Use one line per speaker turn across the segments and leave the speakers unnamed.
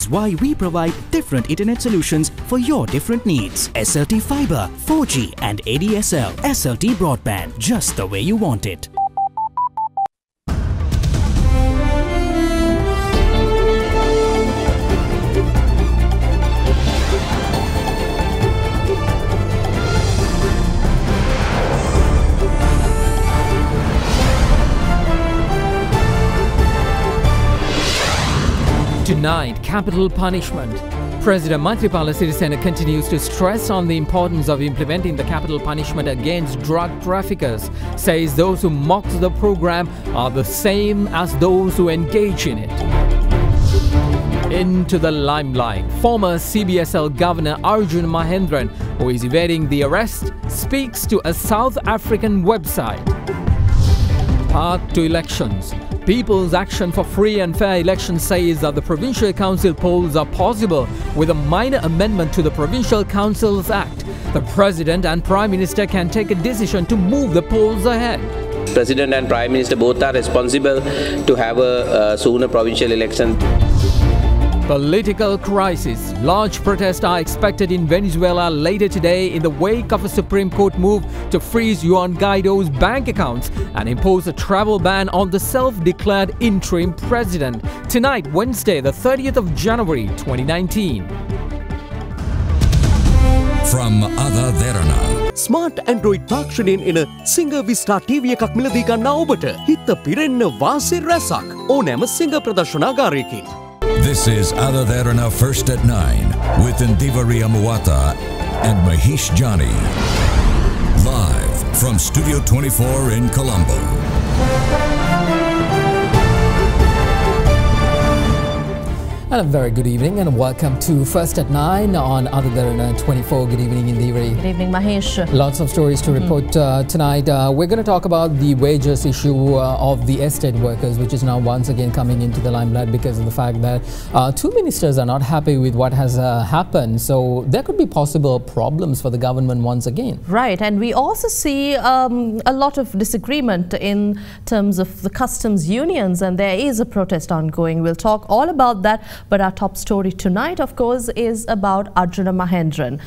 Why we provide different internet solutions for your different needs. SLT Fiber, 4G and ADSL. SLT Broadband, just the way you want it.
Tonight, capital punishment. President Maithripala Sirisena continues to stress on the importance of implementing the capital punishment against drug traffickers. Says those who mock the program are the same as those who engage in it. Into the limelight, former CBSL Governor Arjun Mahendran, who is evading the arrest, speaks to a South African website. Path to elections. People's Action for Free and Fair Elections says that the Provincial Council polls are possible with a minor amendment to the Provincial Councils Act. The President and Prime Minister can take a decision to move the polls ahead.
President and Prime Minister both are responsible to have a sooner provincial election.
Political crisis. Large protests are expected in Venezuela later today in the wake of a Supreme Court move to freeze Juan Guaido's bank accounts and impose a travel ban on the self-declared interim president. Tonight, Wednesday, the 30th of January, 2019.
From Ada Derana.
Smart Android තාක්ෂණයෙන් එන Singer Vista TV එකක් මිලදී ගන්නා ඔබට හිත පිරෙන්න වාසි රැසක් ඕනෑම Singer ප්‍රදර්ශනාගාරයකින්.
This is Ada Derana First at 9 with Ndivari Amuata and Mahesh Jani. Live from Studio 24 in Colombo.
And a very good evening and welcome to First at 9 on Ada Derana 24. Good evening, Indiri.
Good evening, Mahesh.
Lots of stories to report tonight. We're going to talk about the wages issue of the estate workers, which is now once again coming into the limelight because of the fact that two ministers are not happy with what has happened. So there could be possible problems for the government once again.
Right, and we also see a lot of disagreement in terms of the customs unions, and there is a protest ongoing. We'll talk all about that. But our top story tonight, of course, is about Arjuna Mahendran.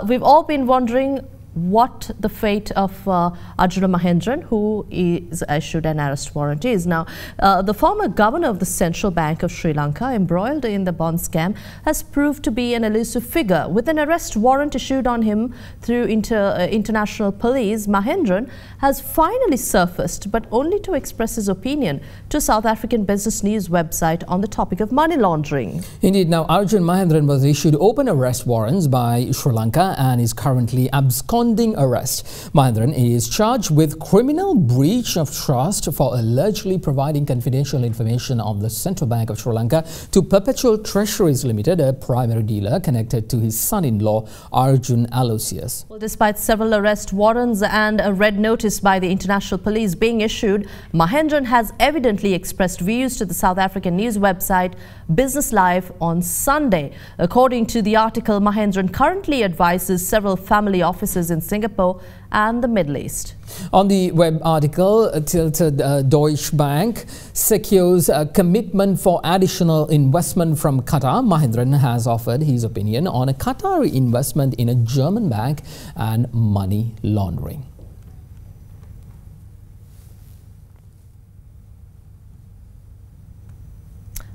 We've all been wondering what the fate of Arjuna Mahendran, who is issued an arrest warrant, is. Now, the former governor of the Central Bank of Sri Lanka, embroiled in the bond scam, has proved to be an elusive figure. With an arrest warrant issued on him through international police, Mahendran has finally surfaced, but only to express his opinion to South African business news website on the topic of money laundering.
Indeed, now Arjun Mahendran was issued open arrest warrants by Sri Lanka and is currently absconding arrest. Mahendran is charged with criminal breach of trust for allegedly providing confidential information of the Central Bank of Sri Lanka to Perpetual Treasuries Limited, a primary dealer connected to his son-in-law Arjun Aloysius.
Well, despite several arrest warrants and a red notice by the international police being issued, Mahendran has evidently expressed views to the South African news website Business Live on Sunday. According to the article, Mahendran currently advises several family offices in Singapore and the Middle East.
On the web article, Tilted Deutsche Bank secures a commitment for additional investment from Qatar. Mahendran has offered his opinion on a Qatari investment in a German bank and money laundering.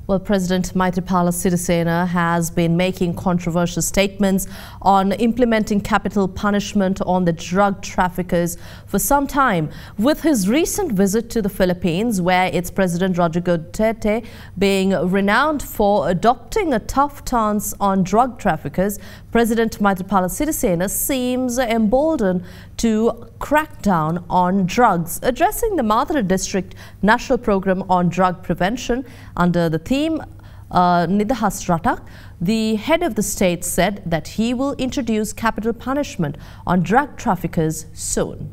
Well, President Maithripala Sirisena has been making controversial statements on implementing capital punishment on the drug traffickers for some time. With his recent visit to the Philippines, where its President Rodrigo Duterte being renowned for adopting a tough stance on drug traffickers, President Maithripala Sirisena seems emboldened to crack down on drugs. Addressing the Madura District National Program on Drug Prevention under the theme Nidahas Ratak, the head of the state said that he will introduce capital punishment on drug traffickers soon.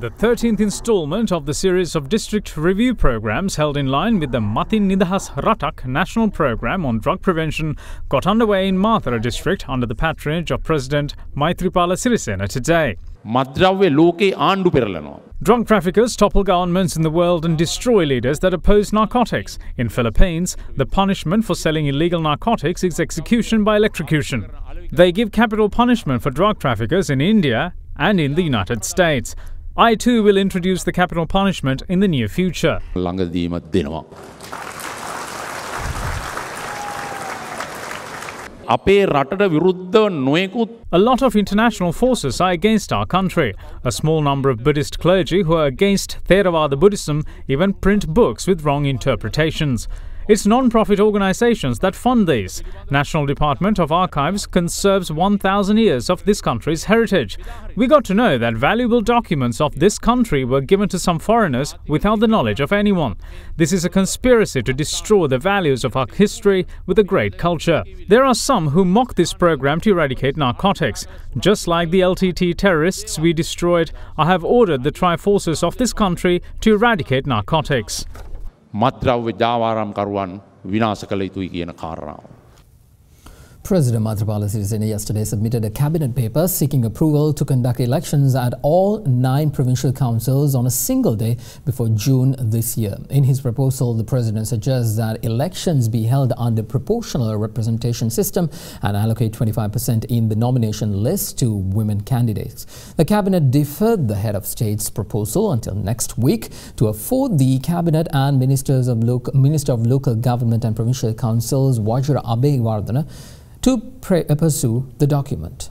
The 13th instalment of the series of district review programs held in line with the Matin Nidahas Ratak national program on drug prevention got underway in Mathura district under the patronage of President Maithripala Sirisena today. Drug traffickers topple governments in the world and destroy leaders that oppose narcotics. In Philippines, the punishment for selling illegal narcotics is execution by electrocution. They give capital punishment for drug traffickers in India and in the United States. I too will introduce the capital punishment in the near future. A lot of international forces are against our country. A small number of Buddhist clergy who are against Theravada Buddhism even print books with wrong interpretations. It's non-profit organizations that fund these. National Department of Archives conserves 1,000 years of this country's heritage. We got to know that valuable documents of this country were given to some foreigners without the knowledge of anyone. This is a conspiracy to destroy the values of our history with a great culture. There are some who mock this program to eradicate narcotics. Just like the LTT terrorists we destroyed, I have ordered the tri-forces of this country to eradicate narcotics.
President Maithripala Sirisena yesterday submitted a cabinet paper seeking approval to conduct elections at all 9 provincial councils on a single day before June this year. In his proposal, the president suggests that elections be held under proportional representation system and allocate 25% in the nomination list to women candidates. The cabinet deferred the head of state's proposal until next week to afford the cabinet and Minister of Local Government and Provincial Councils Vajra Abeyewardena to pursue the document.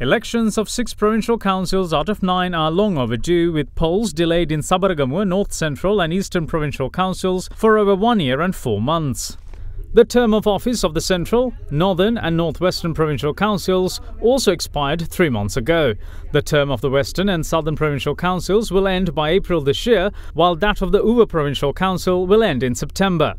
Elections of 6 provincial councils out of 9 are long overdue, with polls delayed in Sabaragamuwa, North Central and Eastern provincial councils for over 1 year and 4 months. The term of office of the Central, Northern and Northwestern provincial councils also expired 3 months ago. The term of the Western and Southern provincial councils will end by April this year, while that of the Uva provincial council will end in September.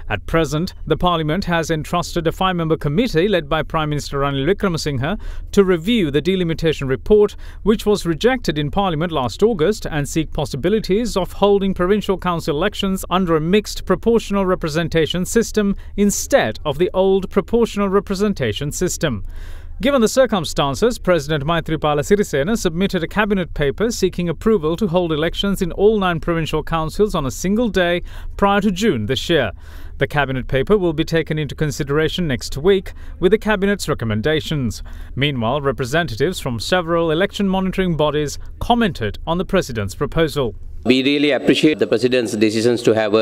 At present, the Parliament has entrusted a 5-member committee led by Prime Minister Ranil Wickremesinghe to review the delimitation report, which was rejected in Parliament last August, and seek possibilities of holding provincial council elections under a mixed proportional representation system instead of the old proportional representation system. Given the circumstances, President Maithripala Sirisena submitted a cabinet paper seeking approval to hold elections in all 9 provincial councils on a single day prior to June this year. The cabinet paper will be taken into consideration next week with the cabinet's recommendations. Meanwhile, representatives from several election monitoring bodies commented on the president's proposal.
We really appreciate the President's decisions to have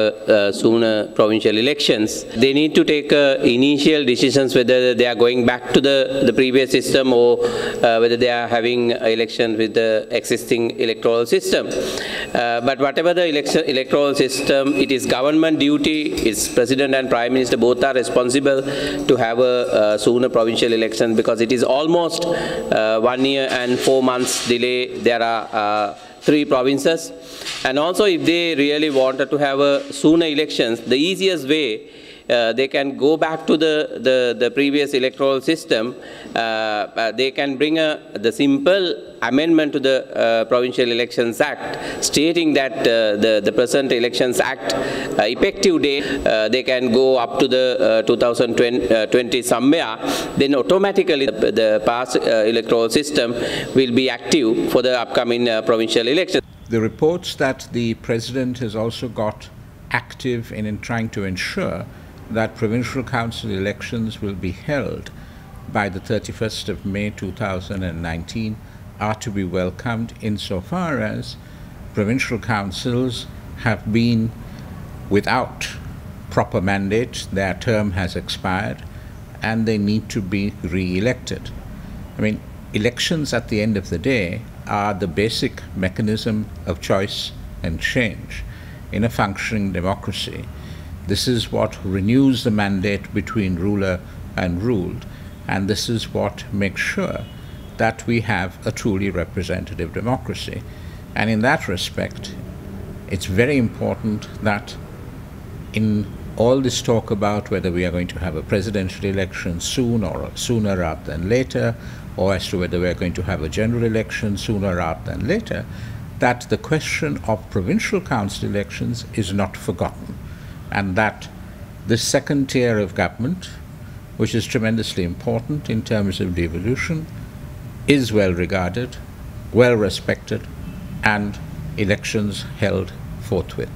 sooner provincial elections. They need to take initial decisions whether they are going back to the previous system or whether they are having election with the existing electoral system. But whatever the electoral system, it is government duty, it's President and Prime Minister both are responsible to have a sooner provincial election, because it is almost 1 year and 4 months delay. There are 3 provinces, and also if they really wanted to have a sooner elections, the easiest way they can go back to the previous electoral system. They can bring the simple amendment to the Provincial Elections Act, stating that the present Elections Act effective date, they can go up to the 2020 somewhere. Then automatically the past electoral system will be active for the upcoming provincial elections.
The reports that the President has also got active in trying to ensure that provincial council elections will be held by the 31st of May 2019 are to be welcomed, insofar as provincial councils have been without proper mandate, their term has expired, and they need to be re-elected. I mean, elections at the end of the day are the basic mechanism of choice and change in a functioning democracy. This is what renews the mandate between ruler and ruled, and this is what makes sure that we have a truly representative democracy. And in that respect, it's very important that in all this talk about whether we are going to have a presidential election soon or sooner rather than later, or as to whether we are going to have a general election sooner rather than later, that the question of provincial council elections is not forgotten, and that the second tier of government, which is tremendously important in terms of devolution, is well regarded, well respected, and elections held forthwith.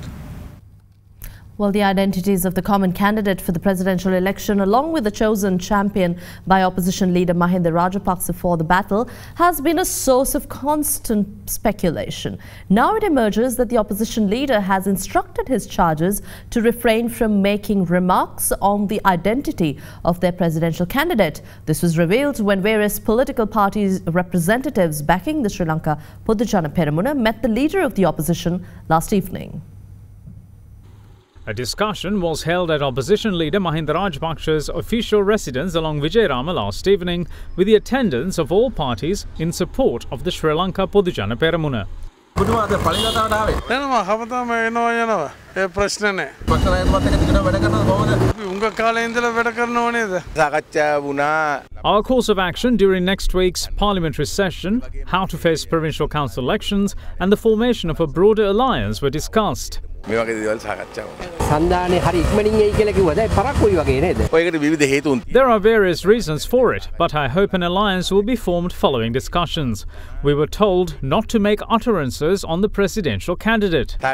Well, the identities of the common candidate for the presidential election, along with the chosen champion by opposition leader Mahinda Rajapaksa for the battle, has been a source of constant speculation. Now it emerges that the opposition leader has instructed his charges to refrain from making remarks on the identity of their presidential candidate. This was revealed when various political parties' representatives backing the Sri Lanka Podujana Peramuna met the leader of the opposition last evening.
A discussion was held at opposition leader Mahinda Rajapaksa's official residence along Vijayarama last evening with the attendance of all parties in support of the Sri Lanka Podujana Peramuna. Our course of action during next week's parliamentary session, how to face provincial council elections and the formation of a broader alliance were discussed. There are various reasons for it, but I hope an alliance will be formed following discussions. We were told not to make utterances on the presidential candidate. We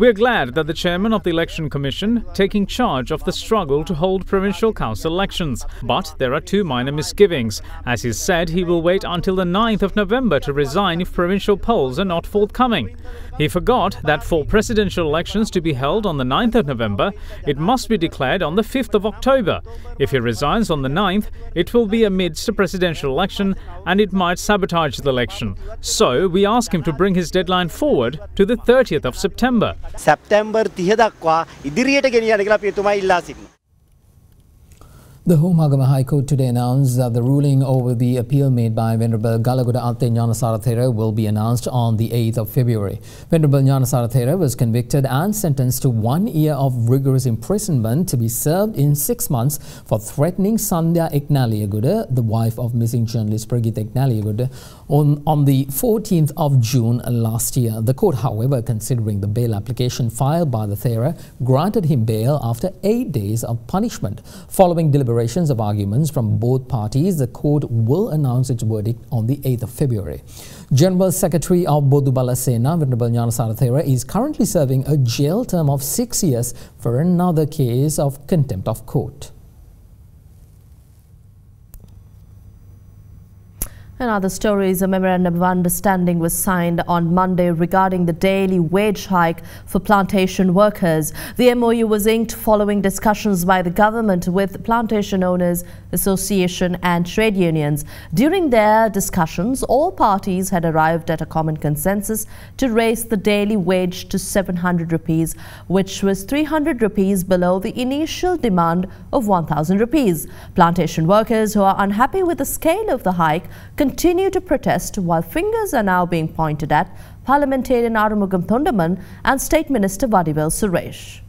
are glad that the chairman of the Election Commission taking charge of the struggle to hold provincial council elections. But there are two minor misgivings. As he said, he will wait until the 9th of November to resign if provincial polls are not forthcoming. He forgot that for presidential elections to be held on the 9th of November, it must be declared on the 5th of October. If he resigns on the 9th, it will be amidst a presidential election and it might sabotage the election. So we ask him to bring his deadline forward to the 30th of September.
The Home Agama High Court today announced that the ruling over the appeal made by Venerable Galagoda Alte Gnanasara will be announced on the 8th of February. Venerable Gnanasara was convicted and sentenced to 1 year of rigorous imprisonment to be served in 6 months for threatening Sandhya Eknaliyagoda, the wife of missing journalist Pragita Eknaliyagoda, on the 14th of June last year. The court, however, considering the bail application filed by the Thera, granted him bail after 8 days of punishment. Following deliberations of arguments from both parties, the court will announce its verdict on the 8th of February. General Secretary of Bodubala Sena, Venerable Gnanasara is currently serving a jail term of 6 years for another case of contempt of court.
In other stories, a memorandum of understanding was signed on Monday regarding the daily wage hike for plantation workers. The MOU was inked following discussions by the government with Plantation Owners Association and trade unions. During their discussions, all parties had arrived at a common consensus to raise the daily wage to 700 rupees, which was 300 rupees below the initial demand of 1,000 rupees. Plantation workers who are unhappy with the scale of the hike continue to protest, while fingers are now being pointed at Parliamentarian Arumugam Thondaman and State Minister Vadivel Suresh.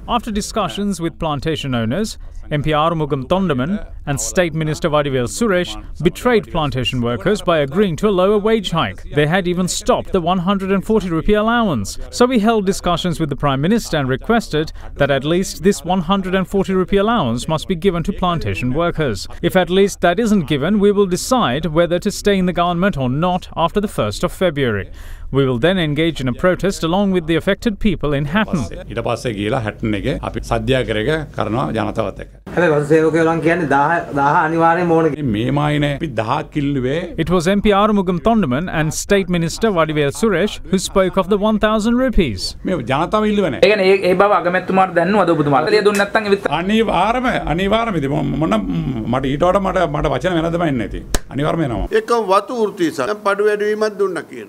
After discussions with plantation owners, MP Arumugam Thondaman and State Minister Vadivel Suresh betrayed plantation workers by agreeing to a lower wage hike. They had even stopped the 140 rupee allowance. So we held discussions with the Prime Minister and requested that at least this 140 rupee allowance must be given to plantation workers. If at least that isn't given, we will decide whether to stay in the government or not after the 1st of February. We will then engage in a protest along with the affected people in Hatton. It was MP Arumugam Thondaman and State Minister Vadivel Suresh who spoke of the 1,000 rupees.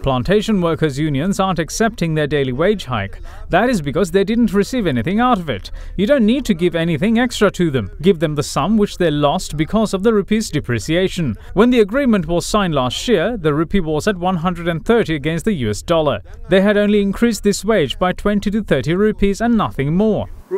Plantation workers' unions aren't accepting their daily wage hike. That is because they didn't receive anything out of it. You don't need to give anything extra to them. Give them the sum which they lost lost because of the rupee's depreciation. When the agreement was signed last year, the rupee was at 130 against the US dollar. They had only increased this wage by 20 to 30 rupees and nothing more.
I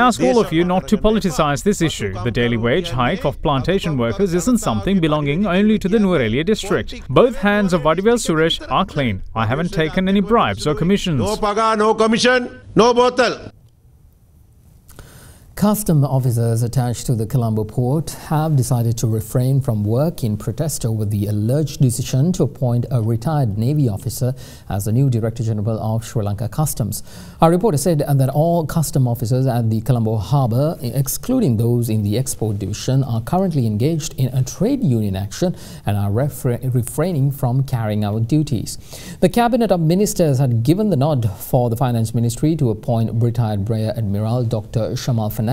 ask all of you not to politicize this issue. The daily wage hike of plantation workers isn't something belonging only to the Nuwara district. Both hands of Vadivel Suresh are clean. I haven't taken any bribes or commissions.
No paga, no commission, no bottle.
Custom officers attached to the Colombo port have decided to refrain from work in protest over the alleged decision to appoint a retired Navy officer as the new Director General of Sri Lanka Customs. Our reporter said that all custom officers at the Colombo harbour, excluding those in the export division, are currently engaged in a trade union action and are refraining from carrying out duties. The Cabinet of Ministers had given the nod for the Finance Ministry to appoint retired Rear Admiral Dr. Shamal Fernando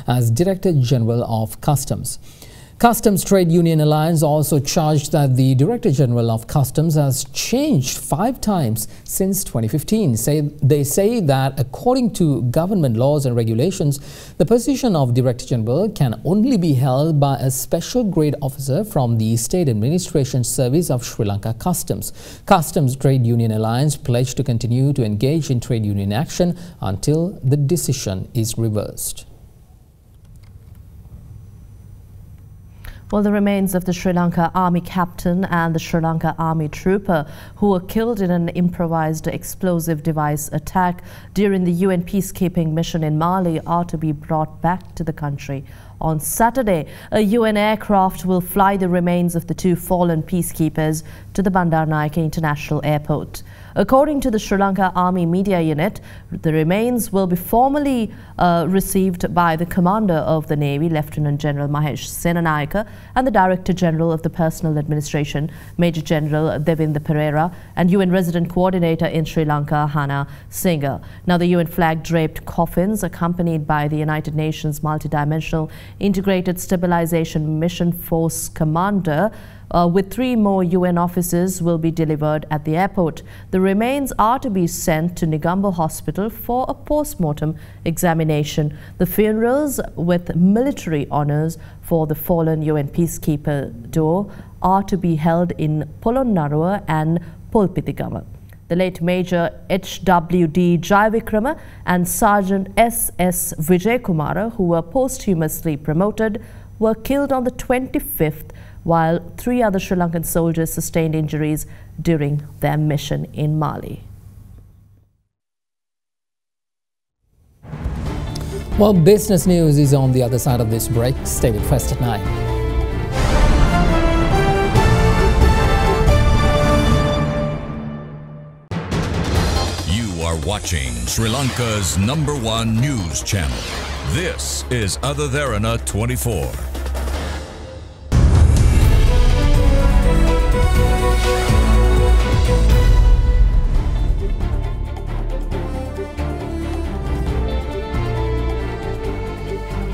as Director General of Customs. Customs Trade Union Alliance also charged that the Director General of Customs has changed 5 times since 2015. They say that according to government laws and regulations, the position of Director General can only be held by a special grade officer from the State Administration Service of Sri Lanka Customs. Customs Trade Union Alliance pledged to continue to engage in trade union action until the decision is reversed.
Well, the remains of the Sri Lanka Army captain and the Sri Lanka Army trooper who were killed in an improvised explosive device attack during the UN peacekeeping mission in Mali are to be brought back to the country. On Saturday, a UN aircraft will fly the remains of the 2 fallen peacekeepers to the Bandaranaike International Airport. According to the Sri Lanka Army Media Unit, the remains will be formally received by the Commander of the Navy, Lieutenant General Mahesh Senanayake, and the Director General of the Personnel Administration, Major General Devinda Pereira, and UN Resident Coordinator in Sri Lanka, Hannah Singer. Now, the UN flag-draped coffins, accompanied by the United Nations Multidimensional Integrated Stabilization Mission Force Commander, with 3 more UN officers, will be delivered at the airport. The remains are to be sent to Negombo Hospital for a post-mortem examination. The funerals with military honours for the fallen UN peacekeeper duo are to be held in Polonnarua and Polpitigama. The late Major H.W.D. Jayavikrama and Sergeant S.S. Vijaykumara, who were posthumously promoted, were killed on the 25th, while 3 other Sri Lankan soldiers sustained injuries during their mission in Mali.
Well, business news is on the other side of this break. Stay with First at 9.
You are watching Sri Lanka's #1 news channel. This is Other Derana 24.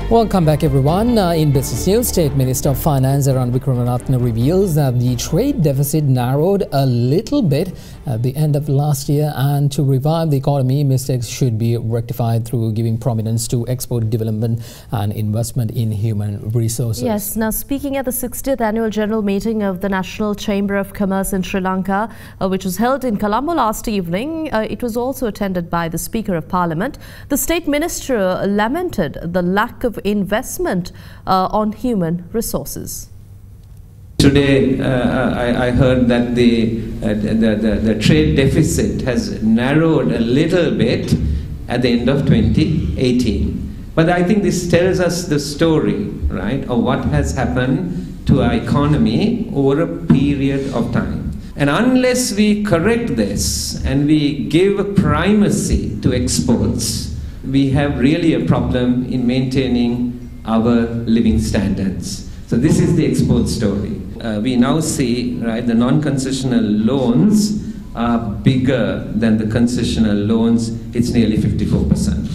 Welcome back, everyone. In business news, State Minister of Finance Derana Wickramaratne reveals that the trade deficit narrowed a little bit at the end of last year, and to revive the economy, mistakes should be rectified through giving prominence to export development and investment in human resources.
Yes. Now, speaking at the 60th Annual General Meeting of the National Chamber of Commerce in Sri Lanka, which was held in Colombo last evening, it was also attended by the Speaker of Parliament. The State Minister lamented the lack of investment on human resources.
Today, I heard that the trade deficit has narrowed a little bit at the end of 2018. But I think this tells us the story, right, of what has happened to our economy over a period of time. And unless we correct this and we give primacy to exports, we have really a problem in maintaining our living standards. So this is the export story. We now see, right, the non-concessional loans are bigger than the concessional loans. It's nearly 54%.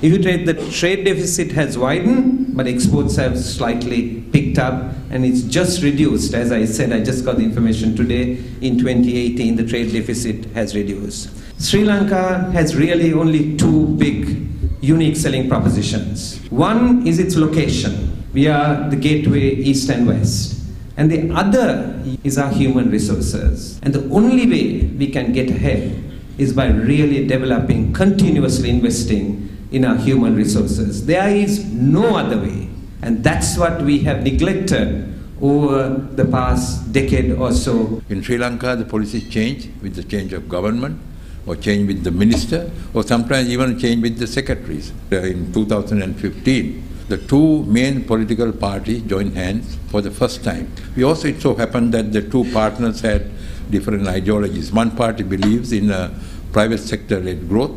If you trade, the trade deficit has widened, but exports have slightly picked up, and it's just reduced. As I said, I just got the information today. In 2018, the trade deficit has reduced. Sri Lanka has really only two big unique selling propositions. One is its location. We are the gateway east and west. And the other is our human resources. And the only way we can get ahead is by really developing, continuously investing in our human resources. There is no other way. And that's what we have neglected over the past decade or so.
In Sri Lanka, the policies change with the change of government, or change with the minister, or sometimes even change with the secretaries. In 2015, the two main political parties joined hands for the first time. It so happened that the two partners had different ideologies. One party believes in a private sector-led growth,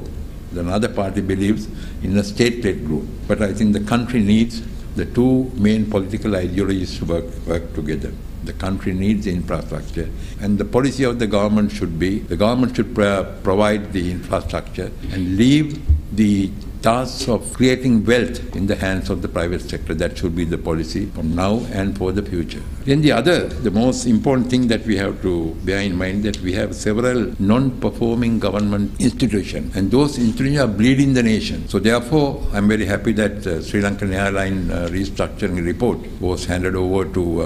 another party believes in a state-led growth. But I think the country needs the two main political ideologies to work together. The country needs infrastructure, and the policy of the government should be, the government should provide the infrastructure and leave the task of creating wealth in the hands of the private sector. That should be the policy from now and for the future. Then the most important thing that we have to bear in mind that we have several non-performing government institutions, and those institutions are bleeding the nation. So therefore, I'm very happy that Sri Lankan Airline restructuring report was handed over to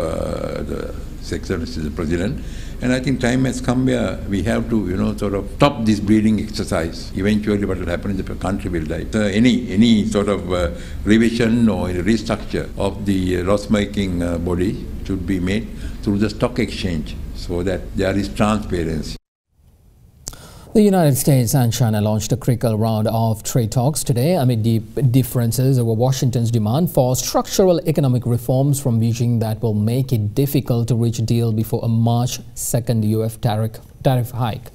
the Excellency the President. And I think time has come where we have to, sort of stop this bleeding exercise. Eventually what will happen is the country will die. Any sort of revision or restructure of the loss-making body should be made through the stock exchange so that there is transparency.
The United States and China launched a critical round of trade talks today amid deep differences over Washington's demand for structural economic reforms from Beijing that will make it difficult to reach a deal before a March 2nd U.S. tariff hike.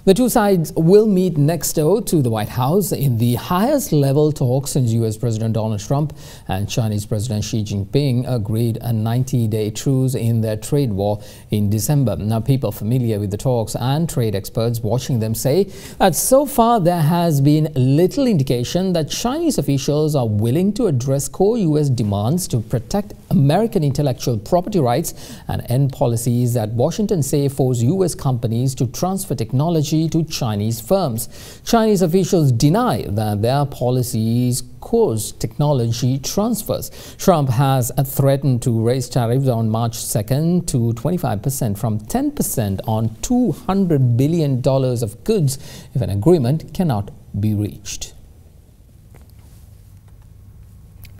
The two sides will meet next door to the White House in the highest level talks since U.S. President Donald Trump and Chinese President Xi Jinping agreed a 90-day truce in their trade war in December. Now, people familiar with the talks and trade experts watching them say that so far there has been little indication that Chinese officials are willing to address core U.S. demands to protect American intellectual property rights and end policies that Washington say force U.S. companies to transfer technology to Chinese firms. Chinese officials deny that their policies cause technology transfers. Trump has threatened to raise tariffs on March 2nd to 25% from 10% on $200 billion of goods if an agreement cannot be reached.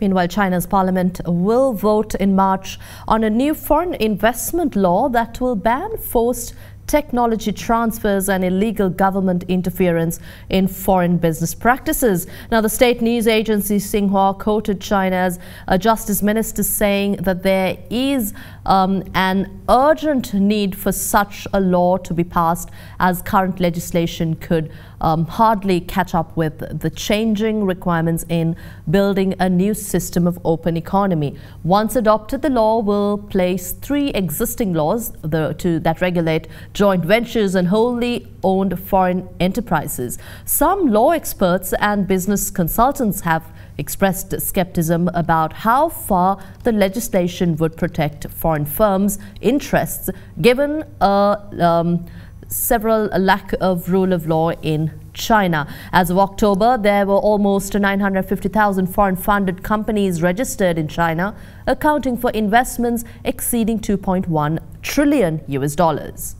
Meanwhile, China's parliament will vote in March on a new foreign investment law that will ban forced technology transfers and illegal government interference in foreign business practices. Now, the state news agency Xinhua quoted China's justice minister saying that there is an urgent need for such a law to be passed, as current legislation could hardly catch up with the changing requirements in building a new system of open economy. Once adopted, the law will place 3 existing laws that regulate joint ventures and wholly owned foreign enterprises. Some law experts and business consultants have expressed skepticism about how far the legislation would protect foreign firms' interests, given several lack of rule of law in China. As of October, there were almost 950,000 foreign-funded companies registered in China, accounting for investments exceeding $2.1 trillion US.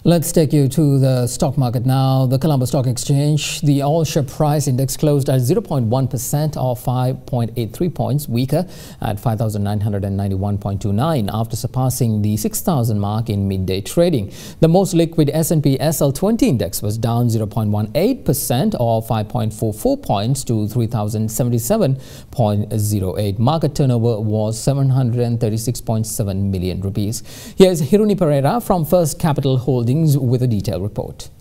Let's take you to the stock market now. The Colombo Stock Exchange, the all-share price index closed at 0.1% or 5.83 points weaker at 5,991.29 after surpassing the 6,000 mark in midday trading. The most liquid S&P SL20 index was down 0.18% or 5.44 points to 3,077.08. Market turnover was 736.7 million rupees. Here's Hiruni Pereira from First Capital Holdings with a detailed report.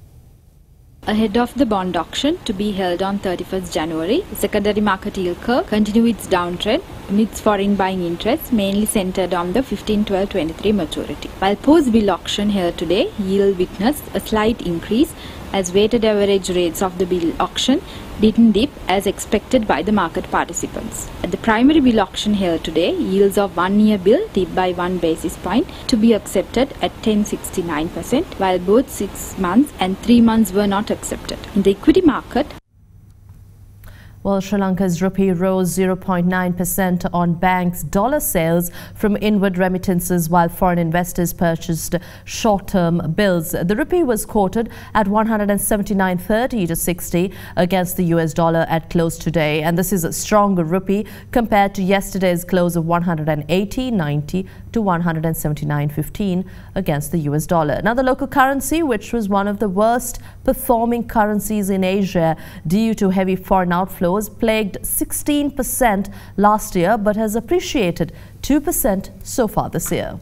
Ahead of the bond auction to be held on 31st January, the secondary market yield curve continued its downtrend amidst foreign buying interests, mainly centred on the 15-12-23 maturity. While post-bill auction held today, yield witnessed a slight increase as weighted average rates of the bill auction didn't dip as expected by the market participants. At the primary bill auction held today, yields of 1-year bill dipped by 1 basis point to be accepted at 10.69%, while both 6 months and 3 months were not accepted. In the equity market,
well, Sri Lanka's rupee rose 0.9% on banks' dollar sales from inward remittances while foreign investors purchased short-term bills. The rupee was quoted at 179.30 to 60 against the US dollar at close today. And this is a stronger rupee compared to yesterday's close of 180.90 to 179.15 against the US dollar. Now, the local currency, which was one of the worst performing currencies in Asia due to heavy foreign outflows, plagued 16% last year but has appreciated 2% so far this year.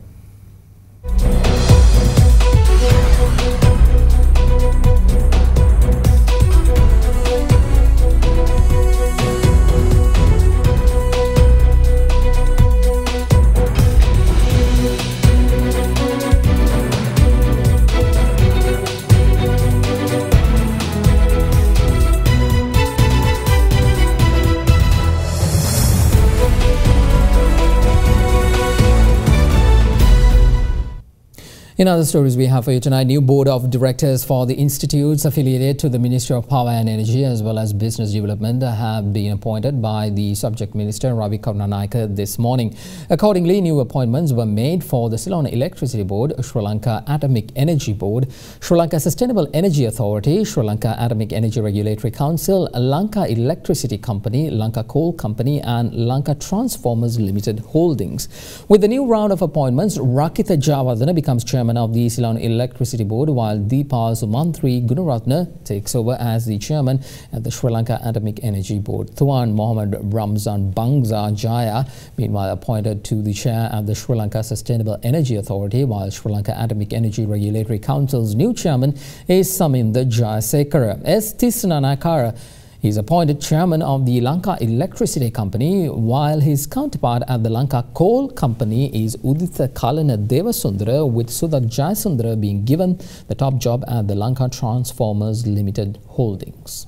In other stories we have for you tonight, new board of directors for the institutes affiliated to the Ministry of Power and Energy as well as Business Development have been appointed by the subject minister Ravi Karunanayake this morning. Accordingly, new appointments were made for the Ceylon Electricity Board, Sri Lanka Atomic Energy Board, Sri Lanka Sustainable Energy Authority, Sri Lanka Atomic Energy Regulatory Council, Lanka Electricity Company, Lanka Coal Company and Lanka Transformers Limited Holdings. With the new round of appointments, Rakitha Jayawardena becomes chairman of the Ceylon Electricity Board, while Deepa Sumantri Gunaratne takes over as the chairman at the Sri Lanka Atomic Energy Board. Tuan Mohammad Ramzan Bangza Jaya, meanwhile, appointed to the chair at the Sri Lanka Sustainable Energy Authority, while Sri Lanka Atomic Energy Regulatory Council's new chairman is Saminda Jayasekara. S. Tissananakara is appointed chairman of the Lanka Electricity Company, while his counterpart at the Lanka Coal Company is Uditha Kalana Devasundara, with Sudha Jayasundara being given the top job at the Lanka Transformers Limited Holdings.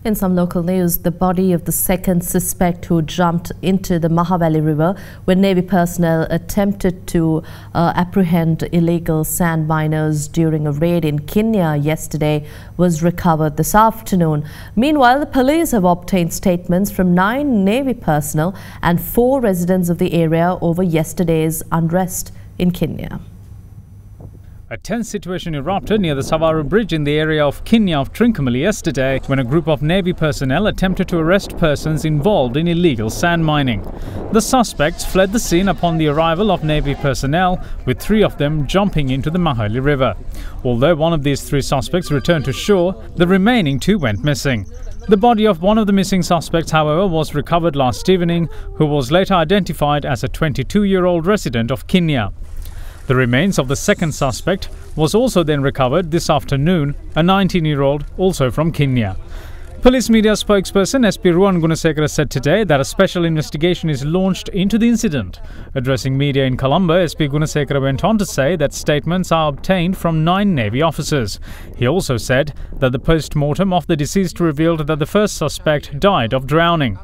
In some local news, the body of the second suspect who jumped into the Mahavali River when Navy personnel attempted to apprehend illegal sand miners during a raid in Kenya yesterday was recovered this afternoon. Meanwhile, the police have obtained statements from 9 Navy personnel and 4 residents of the area over yesterday's unrest in Kenya.
A tense situation erupted near the Savara Bridge in the area of Kenya of Trincomalee yesterday when a group of Navy personnel attempted to arrest persons involved in illegal sand mining. The suspects fled the scene upon the arrival of Navy personnel, with 3 of them jumping into the Mahavali River. Although one of these 3 suspects returned to shore, the remaining 2 went missing. The body of one of the missing suspects, however, was recovered last evening, who was later identified as a 22-year-old resident of Kenya. The remains of the second suspect was also then recovered this afternoon, a 19-year-old also from Kenya. Police media spokesperson SP Ruwan Gunasekara said today that a special investigation is launched into the incident. Addressing media in Colombo, SP Gunasekara went on to say that statements are obtained from 9 Navy officers. He also said that the post-mortem of the deceased revealed that the first suspect died of drowning.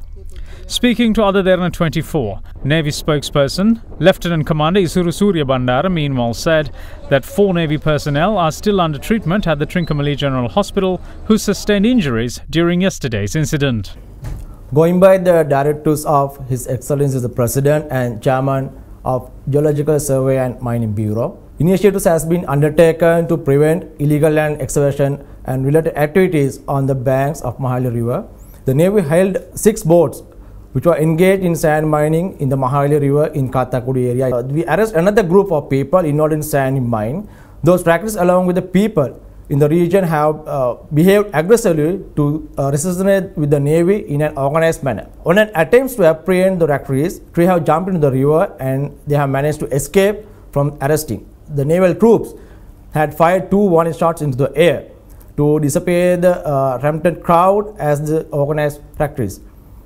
Speaking to Other Derana 24, Navy spokesperson Lieutenant Commander Isuru Surya Bandara meanwhile said that 4 Navy personnel are still under treatment at the Trincomalee General Hospital who sustained injuries during yesterday's incident.
Going by the directives of His Excellency the President and Chairman of Geological Survey and Mining Bureau, initiatives has been undertaken to prevent illegal land excavation and related activities on the banks of Mahavali River. The Navy held 6 boats which were engaged in sand mining in the Mahavali River in Kathakudi area. We arrest another group of people involved in sand mine. Those practices along with the people in the region have behaved aggressively to resonate with the Navy in an organized manner. On an attempt to apprehend the activities, 3 have jumped into the river and they have managed to escape from arresting. The naval troops had fired 2 warning shots into the air. to disappear the rampant crowd as the organized practice.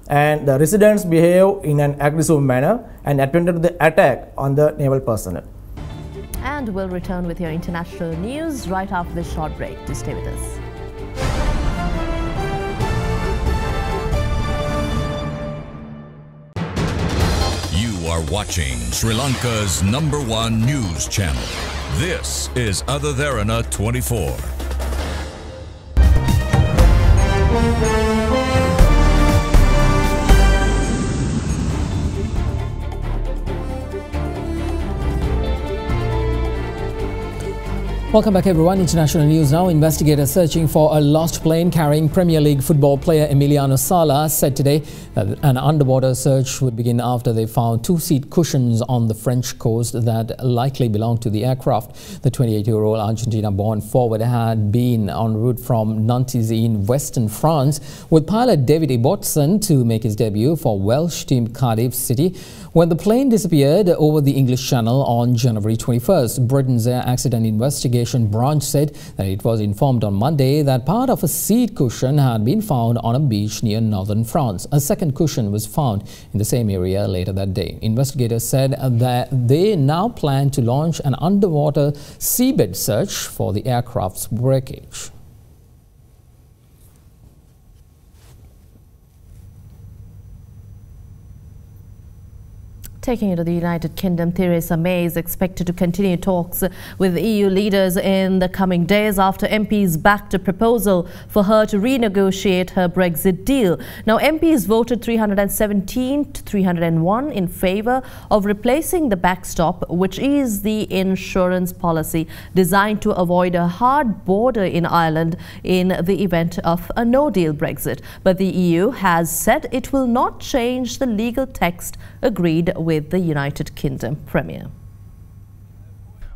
And the residents behaved in an aggressive manner and attempted the attack on the naval personnel.
And we'll return with your international news right after this short break. Do stay with us.
You are watching Sri Lanka's #1 news channel. This is Other Derana 24.
Welcome back everyone. International news now. Investigators searching for a lost plane carrying Premier League football player Emiliano Sala said today that an underwater search would begin after they found 2 seat cushions on the French coast that likely belonged to the aircraft. The 28-year-old Argentina-born forward had been en route from Nantes in western France with pilot David Ibbotson to make his debut for Welsh team Cardiff City when the plane disappeared over the English Channel on January 21st. Britain's Air Accident Investigation branch said that it was informed on Monday that part of a seat cushion had been found on a beach near northern France. A second cushion was found in the same area later that day. Investigators said that they now plan to launch an underwater seabed search for the aircraft's wreckage.
Taking it to the United Kingdom, Theresa May is expected to continue talks with EU leaders in the coming days after MPs backed a proposal for her to renegotiate her Brexit deal. Now, MPs voted 317 to 301 in favour of replacing the backstop, which is the insurance policy designed to avoid a hard border in Ireland in the event of a no-deal Brexit. But the EU has said it will not change the legal text agreed with the United Kingdom Premier.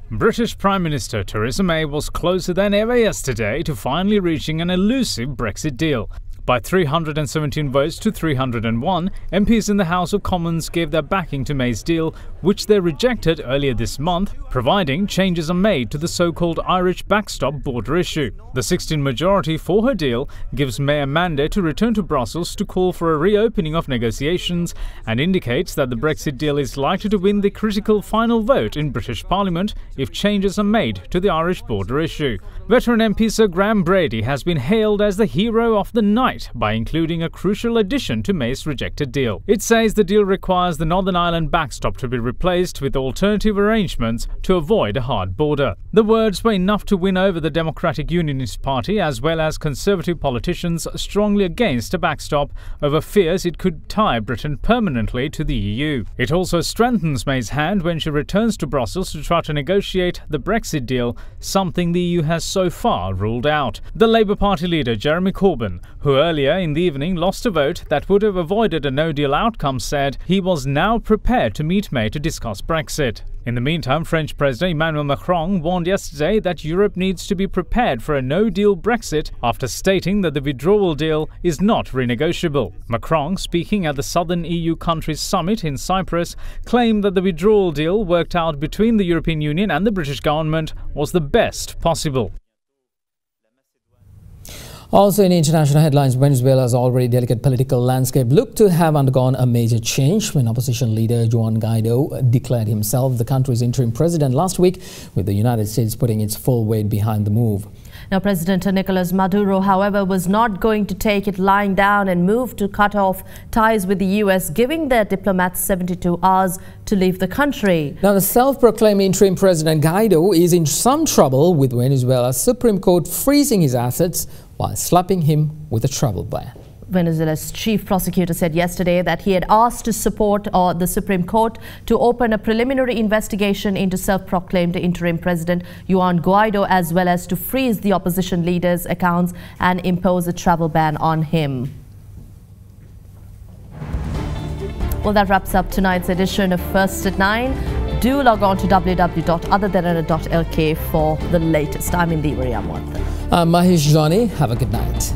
British Prime Minister Theresa May was closer than ever yesterday to finally reaching an elusive Brexit deal. By 317 votes to 301, MPs in the House of Commons gave their backing to May's deal, which they rejected earlier this month, providing changes are made to the so-called Irish backstop border issue. The 16 majority for her deal gives May a mandate to return to Brussels to call for a reopening of negotiations and indicates that the Brexit deal is likely to win the critical final vote in British Parliament if changes are made to the Irish border issue. Veteran MP Sir Graham Brady has been hailed as the hero of the night by including a crucial addition to May's rejected deal. It says the deal requires the Northern Ireland backstop to be replaced with alternative arrangements to avoid a hard border. The words were enough to win over the Democratic Unionist Party as well as Conservative politicians strongly against a backstop over fears it could tie Britain permanently to the EU. It also strengthens May's hand when she returns to Brussels to try to negotiate the Brexit deal, something the EU has so far ruled out. The Labour Party leader Jeremy Corbyn, who earlier in the evening lost a vote that would have avoided a no-deal outcome, said he was now prepared to meet May to discuss Brexit. In the meantime, French President Emmanuel Macron warned yesterday that Europe needs to be prepared for a no-deal Brexit after stating that the withdrawal deal is not renegotiable. Macron, speaking at the southern EU countries summit in Cyprus, claimed that the withdrawal deal worked out between the European Union and the British government was the best possible.
Also in international headlines, Venezuela's already delicate political landscape looked to have undergone a major change when opposition leader Juan Guaido declared himself the country's interim president last week, with the United States putting its full weight behind the move.
Now, President Nicolas Maduro, however, was not going to take it lying down and moved to cut off ties with the U.S., giving their diplomats 72 hours to leave the country.
Now, the self-proclaimed interim President Guaido is in some trouble with Venezuela's Supreme Court freezing his assets while slapping him with a travel ban.
Venezuela's chief prosecutor said yesterday that he had asked to support the Supreme Court to open a preliminary investigation into self-proclaimed interim President Juan Guaido, as well as to freeze the opposition leader's accounts and impose a travel ban on him. Well, that wraps up tonight's edition of First at 9. Do log on to www.otherderana.lk for the latest. I'm Indira Amwantha.
I'm Mahesh Johnny. Have a good night.